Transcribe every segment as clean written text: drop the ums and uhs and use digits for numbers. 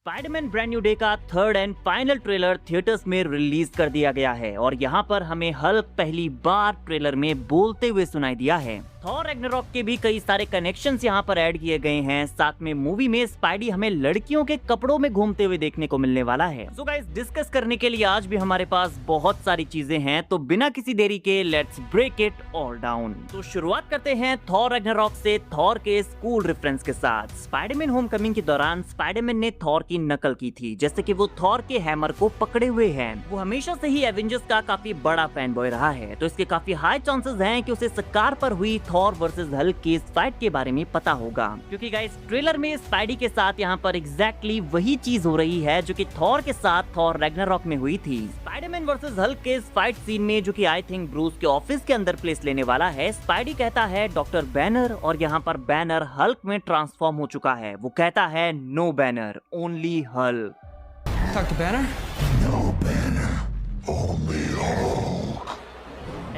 Spiderman brand new day का third and final trailer theatres में release कर दिया गया है और यहाँ पर हमें हल्क पहली बार ट्रेलर में बोलते हुए सुनाई दिया है। थॉर रैग्नारॉक के भी कई सारे कनेक्शंस यहाँ पर ऐड किए गए हैं। साथ में मूवी में स्पाइडी हमें लड़कियों के कपड़ों में घूमते हुए देखने को मिलने वाला है। सो गाइस, डिस्कस करने के लिए आज भी हमारे पास बहुत सारी चीजें हैं, तो बिना किसी देरी के let's break it all down. तो शुरुआत करते हैं थॉर रैग्नारॉक से थॉर के स्कूल रेफरेंस के साथ। स्पाइडरमैन होमकमिंग के दौरान स्पाइडरमैन ने थॉर की नकल की थी, जैसे कि वो थॉर के हैमर को पकड़े हुए है। वो हमेशा से ही एवेंजर्स का काफी बड़ा फैन बॉय रहा है, तो इसके काफी हाई चांसेस हैं कि उसे सकार पर हुई थॉर वर्सेस हल्क की इस फाइट के बारे में पता होगा, क्योंकि गाइस ट्रेलर में स्पाइडी के साथ यहाँ पर एग्जैक्टली वही चीज हो रही है जो कि थॉर के साथ थॉर रैग्नारॉक में हुई थी। स्पाइडरमैन वर्सेस हल्क के इस फाइट सीन में, जो कि आई थिंक ब्रूस के ऑफिस के अंदर प्लेस लेने वाला है, स्पाइडी कहता है डॉक्टर बैनर, और यहाँ पर बैनर हल्क में ट्रांसफॉर्म हो चुका है। वो कहता है no Banner, only Hulk. Dr. Banner? No banner, only Hulk.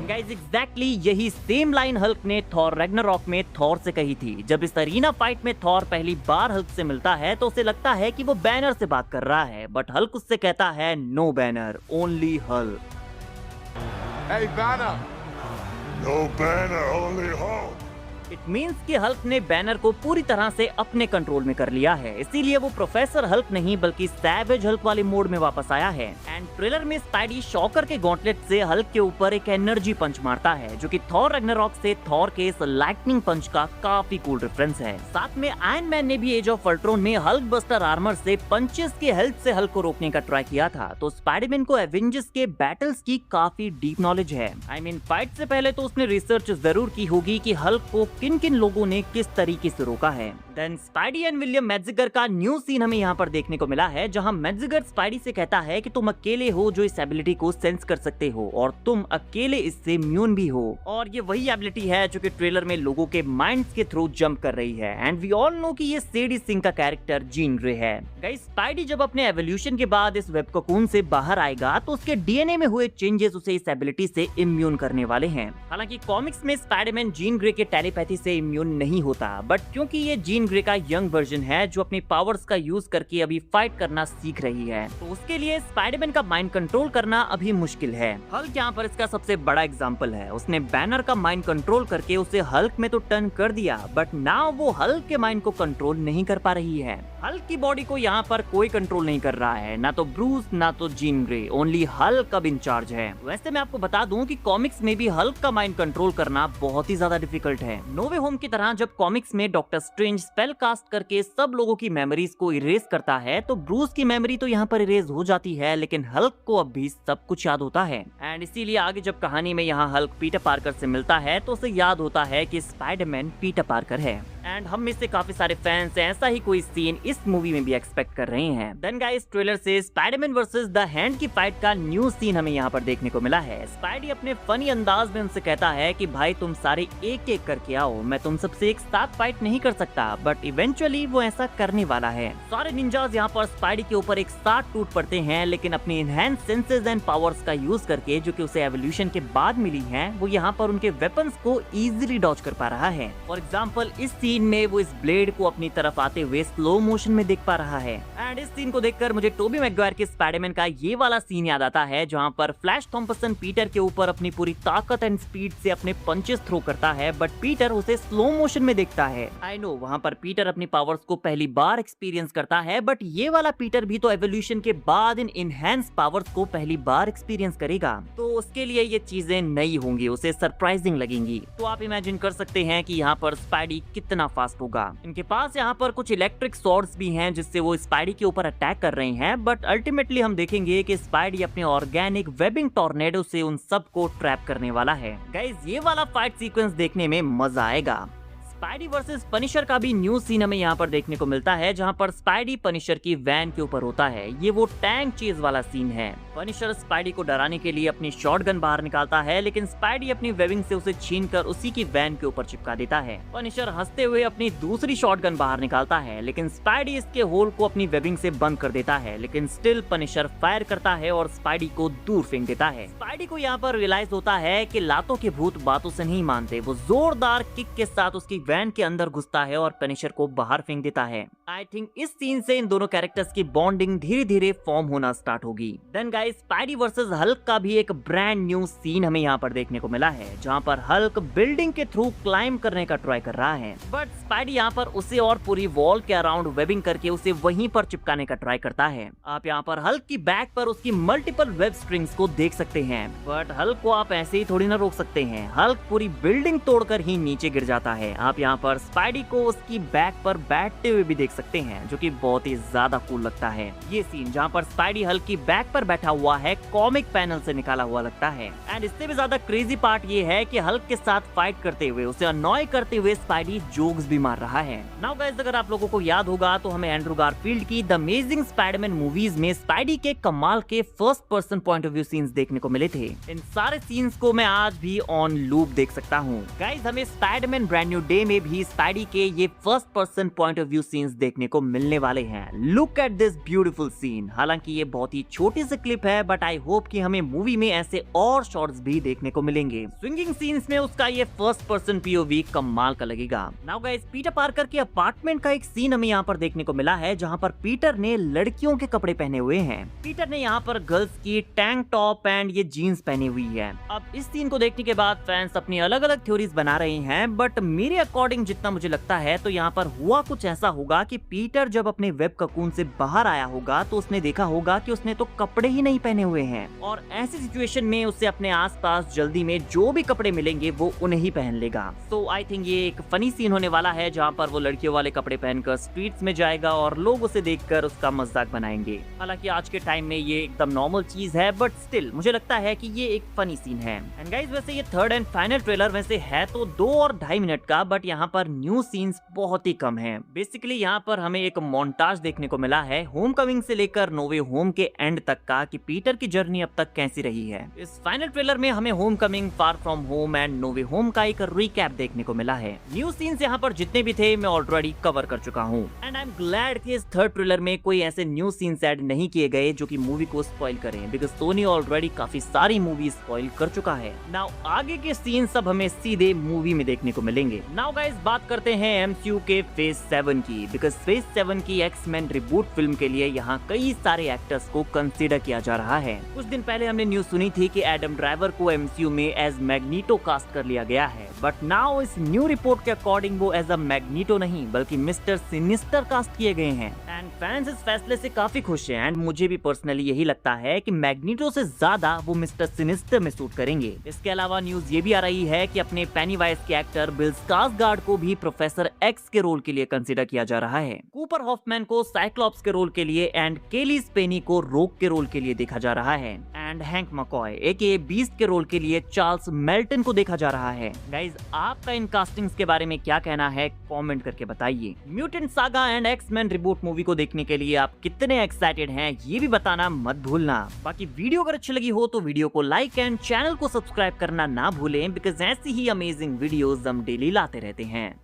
Guys exactly यही सेम लाइन हल्क ने थॉर रैग्नारॉक में थॉर से कही थी। जब इस अरीना फाइट में थॉर पहली बार हल्क से मिलता है तो उसे लगता है कि वो बैनर से बात कर रहा है, बट हल्क उससे कहता है no Banner, only Hulk. Hey, Banner! No banner, only Hulk. It means कि हल्क ने बैनर को पूरी तरह से अपने कंट्रोल में कर लिया है, इसीलिए वो प्रोफेसर हल्क नहीं बल्कि सैवेज हल्क वाले मोड में वापस आया है। एंड ट्रेलर में स्पाइडी शॉकर के गॉन्टलेट से हल्क के ऊपर एक एनर्जी पंच मारता है, जो कि थॉर रैग्नारॉक से थॉर के इस लाइटनिंग पंच का काफी कूल रेफरेंस है। साथ में आयरन मैन ने भी एज ऑफ अल्ट्रॉन में हल्क बस्टर आर्मर से पंचेस की हेल्प से हल्क को रोकने का ट्राई किया था। तो स्पाइडरमैन को एवेंजर्स के बैटल्स की काफी डीप नॉलेज है। आई मीन फाइट से पहले तो उसने रिसर्च जरूर की होगी कि हल्क को किन किन लोगों ने किस तरीके से रोका है। देन स्पाइडी एंड विलियम मैजिगर का न्यू सीन हमें यहाँ पर देखने को मिला है, जहाँ मैजिगर स्पाइडी से कहता है कि तुम अकेले हो जो इस एबिलिटी को सेंस कर सकते हो, और तुम अकेले इससे इम्यून भी हो। और ये वही एबिलिटी है जो कि ट्रेलर में लोगों के माइंड्स के थ्रू जंप कर रही है। एंड वी ऑल नो कि ये सेडी सिंह का कैरेक्टर जीन ग्रे है। गाइस, स्पाइडी जब अपने एवोल्यूशन के बाद इस वेब कोकून से बाहर आएगा तो उसके डीएनए में हुए चेंजेस उसे इस एबिलिटी से इम्यून करने वाले हैं। हालांकि कॉमिक्स में स्पाइडरमैन जीन ग्रे के टेलीपैथी से इम्यून नहीं होता, बट क्योंकि ये जीन ग्रे का यंग वर्जन है जो अपनी पावर्स का यूज करके अभी फाइट करना सीख रही है, तो उसके लिए स्पाइडरमैन का माइंड कंट्रोल करना अभी मुश्किल है। हल्क यहाँ पर इसका सबसे बड़ा एग्जांपल है। उसने बैनर का माइंड कंट्रोल करके उसे हल्क में तो टर्न कर दिया, बट नाउ वो हल्क के माइंड को कंट्रोल नहीं कर पा रही है। हल्क की बॉडी को यहाँ पर कोई कंट्रोल नहीं कर रहा है, ना तो ब्रूस ना तो जीन ग्रे, ओनली हल्क अब इन चार्ज है। वैसे मैं आपको बता दूं कि कॉमिक्स में भी हल्क का माइंड कंट्रोल करना बहुत ही ज्यादा डिफिकल्ट है। नो वे होम की तरह जब कॉमिक्स में डॉक्टर स्ट्रेंज स्पेल कास्ट करके सब लोगों की मेमोरीज को इरेज करता है, तो ब्रूस की मेमोरी तो यहाँ पर इरेज हो जाती है, लेकिन हल्क को अब भी सब कुछ याद होता है। एंड इसीलिए आगे जब कहानी में यहाँ हल्क पीटर पार्कर से मिलता है तो उसे याद होता है कि स्पाइडरमैन पीटर पार्कर है। एंड हम में से काफी सारे फैंस ऐसा ही कोई सीन इस मूवी में भी एक्सपेक्ट कर रहे हैं। देन गाइस, ट्रेलर से स्पाइडरमैन वर्सेस द हैंड की फाइट का न्यू सीन हमें यहाँ पर देखने को मिला है। स्पाइडी अपने फनी अंदाज में उनसे कहता है कि भाई तुम सारे एक एक करके आओ, मैं तुम सबसे एक साथ फाइट नहीं कर सकता, बट इवेंचुअली वो ऐसा करने वाला है। सारे निंजास यहाँ पर स्पाइडी के ऊपर एक साथ टूट पड़ते हैं, लेकिन अपनी इनहैंस सेंसेस एंड पावर्स का यूज करके, जो कि उसे एवोल्यूशन के बाद मिली है, वो यहाँ पर उनके वेपन्स को इजीली डॉज कर पा रहा है। फॉर एग्जाम्पल इस सीन में वो इस ब्लेड को अपनी तरफ आते हुए स्लो मोशन में देख पा रहा है। एंड इस सीन को देखकर मुझे टोबी मैगवायर के स्पाइडरमैन का ये वाला सीन याद आता है, जहाँ पर फ्लैश थॉम्पसन पीटर के ऊपर अपनी पूरी ताकत एंड स्पीड से अपने पंचेस थ्रो करता है, बट पीटर उसे स्लो मोशन में देखता है। आई नो वहाँ पर पीटर अपनी पावर्स को पहली बार एक्सपीरियंस करता है, बट ये वाला पीटर भी तो एवोल्यूशन के बाद इन इनहैंस पावर्स को पहली बार एक्सपीरियंस करेगा, तो उसके लिए ये चीजें नई होंगी, उसे सरप्राइजिंग लगेंगी। तो आप इमेजिन कर सकते हैं कि यहाँ पर स्पाइडी कितना फास्ट होगा। इनके पास यहाँ पर कुछ इलेक्ट्रिक स्वॉर्ड्स भी हैं जिससे वो स्पाइडी के ऊपर अटैक कर रहे हैं, बट अल्टीमेटली हम देखेंगे कि स्पाइडी अपने ऑर्गेनिक वेबिंग टॉर्नेडो से उन सबको ट्रैप करने वाला है। गाइस, ये वाला फाइट सीक्वेंस देखने में मजा आएगा। स्पाइडी वर्सेस पनिशर का भी न्यू सीन हमें यहाँ पर देखने को मिलता है, जहाँ पर स्पाइडी पनिशर की वैन के ऊपर होता है। ये वो टैंक चेज वाला सीन है। पनिशर स्पाइडी को डराने के लिए अपनी शॉटगन बाहर निकालता है, लेकिन स्पाइडी अपनी वेबिंग से उसे छीनकर उसी की वैन के ऊपर चिपका देता है। पनिशर हंसते हुए अपनी दूसरी शॉटगन बाहर निकालता है, लेकिन स्पाइडी इसके होल को अपनी वेबिंग से बंद कर देता है, लेकिन स्टिल पनिशर फायर करता है और स्पाइडी को दूर फेंक देता है। स्पाइडी को यहाँ पर रियलाइज होता है कि लातों के भूत बातों से नहीं मानते। वो जोरदार किक के साथ उसकी वैन के अंदर घुसता है और पनिशर को बाहर फेंक देता है। आई थिंक इस सीन से इन दोनों कैरेक्टर्स की बॉन्डिंग धीरे धीरे फॉर्म होना स्टार्ट होगी। Then guys Spidey versus Hulk का भी एक ब्रांड न्यू सीन हमें यहाँ पर देखने को मिला है, जहाँ पर हल्क बिल्डिंग के थ्रू क्लाइम करने का ट्राई कर रहा है, बट स्पाइडी यहाँ पर उसे और पूरी वॉल के अराउंड वेबिंग करके उसे वहीं पर चिपकाने का ट्राई करता है। आप यहाँ पर हल्क की बैक पर उसकी मल्टीपल वेब स्ट्रिंग्स को देख सकते हैं, बट हल्क को आप ऐसे ही थोड़ी ना रोक सकते हैं। हल्क पूरी बिल्डिंग तोड़कर ही नीचे गिर जाता है। आप यहाँ पर स्पाइडी को उसकी बैक पर बैठते हुए भी देख सकते हैं, जो कि बहुत ही ज्यादा कूल लगता है। ये सीन जहाँ पर स्पाइडी हल्क की बैक पर बैठा हुआ है कॉमिक पैनल से निकाला हुआ लगता है। एंड इससे भी ज्यादा क्रेजी पार्ट ये है कि हल्क के साथ फाइट करते हुए, उसे अनॉय करते हुए स्पाइडी जोक्स भी मार रहा है। नाउ गाइस अगर आप लोगों को याद होगा तो हमें एंड्रू गारफील्ड की द अमेजिंग स्पाइडरमैन मूवीज में स्पाइडी के कमाल के first person point of view scenes देखने को मिले थे। इन सारे सीन्स को मैं आज भी ऑन लूप देख सकता हूँ। गाइस हमें स्पाइडरमैन ब्रांड न्यू डे में भी स्पाइडी के ये first person point of view scenes देखने को मिलने वाले हैं। Look at this beautiful scene. हालांकि ये बहुत ही छोटी सी क्लिप है, बट आई होप कि हमें मूवी में ऐसे और शॉट्स भी देखने को मिलेंगे। स्विंगिंग सीन्स में उसका ये फर्स्ट पर्सन पीओवी कमाल का लगेगा। नाउ गाइस पीटर पार्कर के अपार्टमेंट का एक सीन हमें यहाँ पर देखने को मिला है, जहाँ पर पीटर ने लड़कियों के कपड़े पहने हुए हैं। पीटर ने यहाँ पर गर्ल्स की टैंक टॉप एंड ये जीन्स पहनी हुई है। अब इस सीन को देखने के बाद फैंस अपनी अलग अलग थ्योरीज बना रहे हैं, बट मेरे अकॉर्डिंग जितना मुझे लगता है तो यहाँ पर हुआ कुछ ऐसा होगा कि पीटर जब अपने वेब ककून से बाहर आया होगा तो उसने देखा होगा कि उसने तो कपड़े ही नहीं पहने हुए हैं, और ऐसी सिचुएशन में उसे अपने आसपास जल्दी में जो भी कपड़े मिलेंगे वो उन्हें ही पहन लेगा। सो आई थिंक ये एक फनी सीन होने वाला है, जहाँ पर वो लड़कियों वाले कपड़े पहनकर स्ट्रीट्स में जाएगा और लोग उसे देखकर उसका मजाक बनाएंगे। हालांकि आज के टाइम में ये एकदम नॉर्मल चीज है, बट स्टिल मुझे लगता है कि ये एक फनी सीन है। एंड गाइस वैसे ये थर्ड एंड फाइनल ट्रेलर वैसे है तो 2 और 2.5 मिनट का, बट यहाँ पर न्यू सीन्स बहुत ही कम है। बेसिकली यहाँ पर हमें एक मोन्टाज देखने को मिला है होम कमिंग से लेकर नो वे होम के एंड तक का, कि पीटर की जर्नी अब तक कैसी रही है। इस फाइनल ट्रेलर में हमें homecoming, far from home and no way home का एक रिकैप देखने को मिला है। न्यू सीन्स यहाँ पर जितने भी थे मैं ऑलरेडी कवर कर चुका हूँ, एंड आई एम ग्लैड कि इस थर्ड ट्रेलर में कोई ऐसे न्यू सीन्स ऐड नहीं किए गए जो कि मूवी को स्पॉइल करें, बिकॉज सोनी ऑलरेडी काफी सारी मूवी स्पॉइल कर चुका है। नाउ आगे के सीन सब हमें सीधे मूवी में देखने को मिलेंगे। नाउ गाइस बात करते हैं एमसीयू के फेज 7 की, बिकॉज फेज 7 की एक्स-मैन रिबूट फिल्म के लिए यहाँ कई सारे एक्टर्स को कंसीडर किया जा रहा है। कुछ दिन पहले हमने न्यूज सुनी थी कि एडम ड्राइवर को एमसीयू में एज मैग्नीटो कास्ट कर लिया गया है, बट नाउ इस न्यू रिपोर्ट के अकॉर्डिंग वो एज अ मैग्नीटो नहीं बल्कि मिस्टर सिनिस्टर कास्ट किए गए हैं। एंड फैंस इस फैसले से काफी खुश हैं, एंड मुझे भी पर्सनली यही लगता है कि मैग्नीटो से ज्यादा वो मिस्टर सिनिस्टर में सूट करेंगे। इसके अलावा न्यूज ये भी आ रही है कि अपने पेनीवाइज के एक्टर बिल स्कार्सगार्ड को भी प्रोफेसर एक्स के रोल के लिए कंसीडर किया जा रहा है। कूपर हॉफमैन को साइक्लॉप्स के रोल के लिए एंड केली स्पेनी को रोक के रोल के लिए देखा जा रहा है, and Hank McCoy aka Beast के रोल के लिए चार्ल्स मेल्टन को देखा जा रहा है। गाइज आपका इन कास्टिंग्स के बारे में क्या कहना है कमेंट करके बताइए। Mutant saga and X Men reboot movie को देखने के लिए आप कितने एक्साइटेड हैं ये भी बताना मत भूलना। बाकी वीडियो अगर अच्छी लगी हो तो वीडियो को लाइक एंड चैनल को सब्सक्राइब करना ना भूलें, बिकॉज ऐसी ही अमेजिंग वीडियोस हम डेली लाते रहते हैं।